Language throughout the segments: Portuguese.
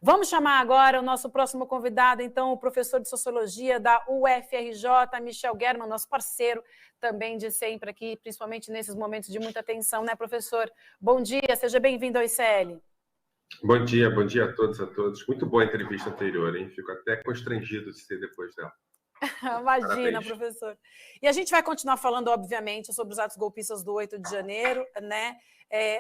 Vamos chamar agora o nosso próximo convidado, então, o professor de Sociologia da UFRJ, Michel German, nosso parceiro também de sempre aqui, principalmente nesses momentos de muita tensão, né, professor? Bom dia, seja bem-vindo ao ICL. Bom dia a todos, a todos. Muito boa a entrevista anterior, hein? Fico até constrangido de ser depois dela. Imagina, professor. E a gente vai continuar falando, obviamente, sobre os atos golpistas do 8 de janeiro, né?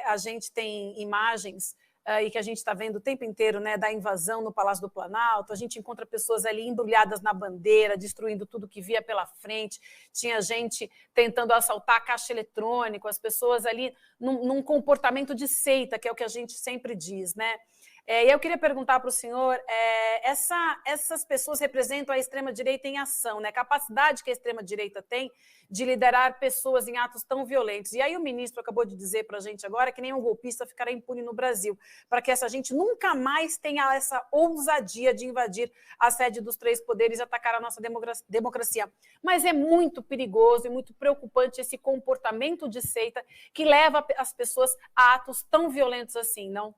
A gente tem imagens e que a gente está vendo o tempo inteiro, né, da invasão no Palácio do Planalto. A gente encontra pessoas ali embrulhadas na bandeira, destruindo tudo que via pela frente. Tinha gente tentando assaltar a caixa eletrônica, as pessoas ali num comportamento de seita, que é o que a gente sempre diz, né? E eu queria perguntar para o senhor, essas pessoas representam a extrema-direita em ação, né? A capacidade que a extrema-direita tem de liderar pessoas em atos tão violentos. E aí o ministro acabou de dizer para a gente agora que nenhum golpista ficará impune no Brasil, para que essa gente nunca mais tenha essa ousadia de invadir a sede dos três poderes e atacar a nossa democracia. Mas é muito perigoso e muito preocupante esse comportamento de seita que leva as pessoas a atos tão violentos assim, não?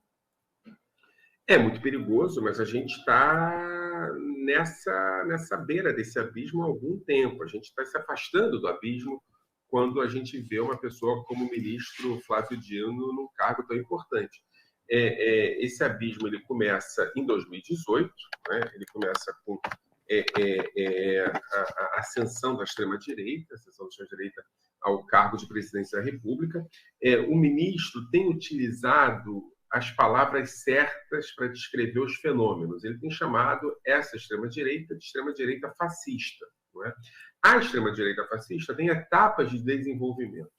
É muito perigoso, mas a gente está nessa beira desse abismo há algum tempo. A gente está se afastando do abismo quando a gente vê uma pessoa como o ministro Flávio Dino num cargo tão importante. Esse abismo ele começa em 2018, né? Ele começa com a ascensão da extrema-direita, ao cargo de presidência da República. O ministro tem utilizado as palavras certas para descrever os fenômenos. Ele tem chamado essa extrema-direita de extrema-direita fascista. Não é? A extrema-direita fascista tem etapas de desenvolvimento.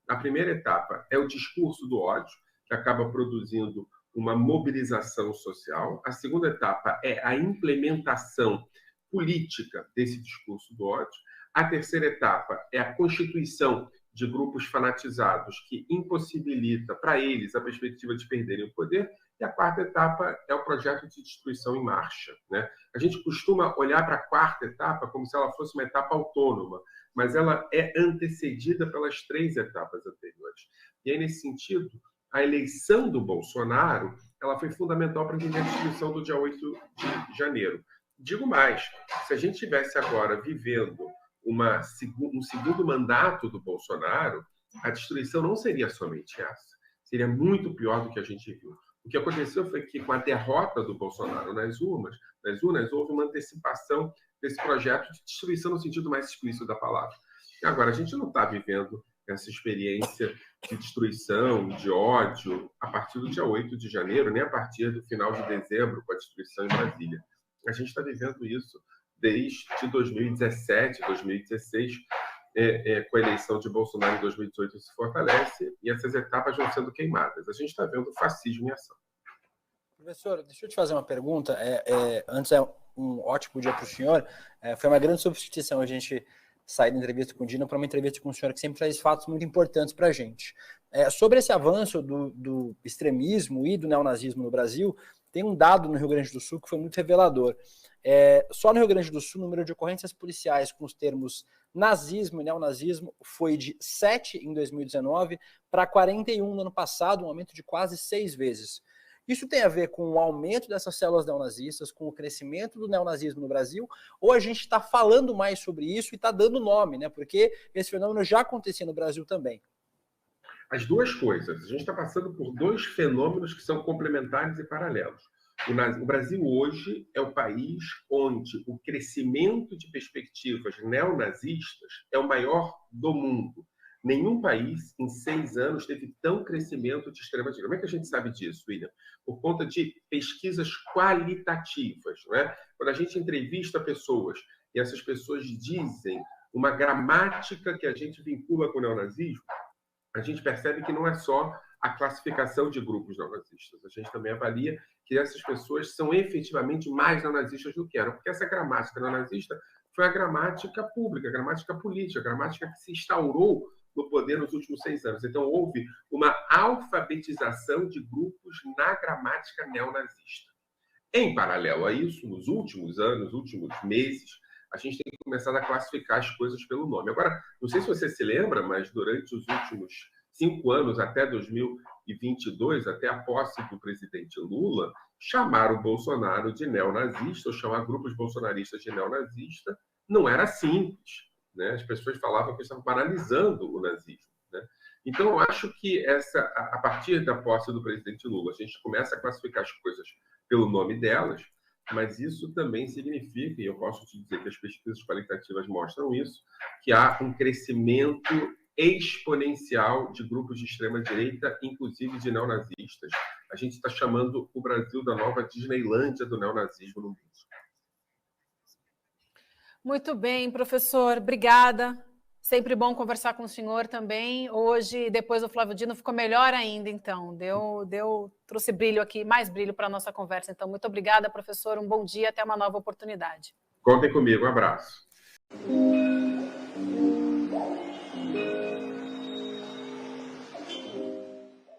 A primeira etapa é o discurso do ódio, que acaba produzindo uma mobilização social. A segunda etapa é a implementação política desse discurso do ódio. A terceira etapa é a constituição de grupos fanatizados que impossibilita para eles a perspectiva de perderem o poder. E a quarta etapa é o projeto de destruição em marcha, né? A gente costuma olhar para a quarta etapa como se ela fosse uma etapa autônoma, mas ela é antecedida pelas três etapas anteriores. E aí, nesse sentido, a eleição do Bolsonaro ela foi fundamental para a destruição do dia 8 de janeiro. Digo mais, se a gente estivesse agora vivendo um segundo mandato do Bolsonaro, a destruição não seria somente essa. Seria muito pior do que a gente viu. O que aconteceu foi que, com a derrota do Bolsonaro nas urnas, houve uma antecipação desse projeto de destruição no sentido mais explícito da palavra. E agora, a gente não está vivendo essa experiência de destruição, de ódio, a partir do dia 8 de janeiro, nem a partir do final de dezembro, com a destruição em Brasília. A gente está vivendo isso desde 2017, 2016, com a eleição de Bolsonaro em 2018 se fortalece, e essas etapas vão sendo queimadas. A gente está vendo o fascismo em ação. Professor, deixa eu te fazer uma pergunta. Antes, um ótimo dia para o senhor. Foi uma grande substituição a gente sair da entrevista com o Dino para uma entrevista com o senhor, que sempre traz fatos muito importantes para a gente. Sobre esse avanço do extremismo e do neonazismo no Brasil, tem um dado no Rio Grande do Sul que foi muito revelador. Só no Rio Grande do Sul, o número de ocorrências policiais com os termos nazismo e neonazismo foi de 7 em 2019 para 41 no ano passado, um aumento de quase 6 vezes. Isso tem a ver com o aumento dessas células neonazistas, com o crescimento do neonazismo no Brasil, ou a gente está falando mais sobre isso e está dando nome, né? Porque esse fenômeno já acontecia no Brasil também. As duas coisas. A gente está passando por dois fenômenos que são complementares e paralelos. O Brasil hoje é o país onde o crescimento de perspectivas neonazistas é o maior do mundo. Nenhum país, em 6 anos, teve tão crescimento de extrema-direita. Como é que a gente sabe disso, William? Por conta de pesquisas qualitativas. Não é? Quando a gente entrevista pessoas e essas pessoas dizem uma gramática que a gente vincula com o neonazismo, a gente percebe que não é só a classificação de grupos neonazistas. A gente também avalia que essas pessoas são efetivamente mais neonazistas do que eram, porque essa gramática neonazista foi a gramática pública, a gramática política, a gramática que se instaurou no poder nos últimos 6 anos. Então, houve uma alfabetização de grupos na gramática neonazista. Em paralelo a isso, nos últimos anos, nos últimos meses, a gente tem começado a classificar as coisas pelo nome. Agora, não sei se você se lembra, mas durante os últimos 5 anos, até 2022, até a posse do presidente Lula, chamar o Bolsonaro de neonazista, ou chamar grupos bolsonaristas de neonazista, não era simples, né? As pessoas falavam que estavam paralisando o nazismo, né? Então, eu acho que a partir da posse do presidente Lula, a gente começa a classificar as coisas pelo nome delas, mas isso também significa, e eu posso te dizer que as pesquisas qualitativas mostram isso, que há um crescimento exponencial de grupos de extrema-direita, inclusive de neonazistas. A gente está chamando o Brasil da nova Disneylândia do neonazismo no mundo. Muito bem, professor. Obrigada. Sempre bom conversar com o senhor também. Hoje, depois do Flávio Dino, ficou melhor ainda, então. Trouxe brilho aqui, mais brilho para a nossa conversa. Então, muito obrigada, professor. Um bom dia, até uma nova oportunidade. Contem comigo, um abraço.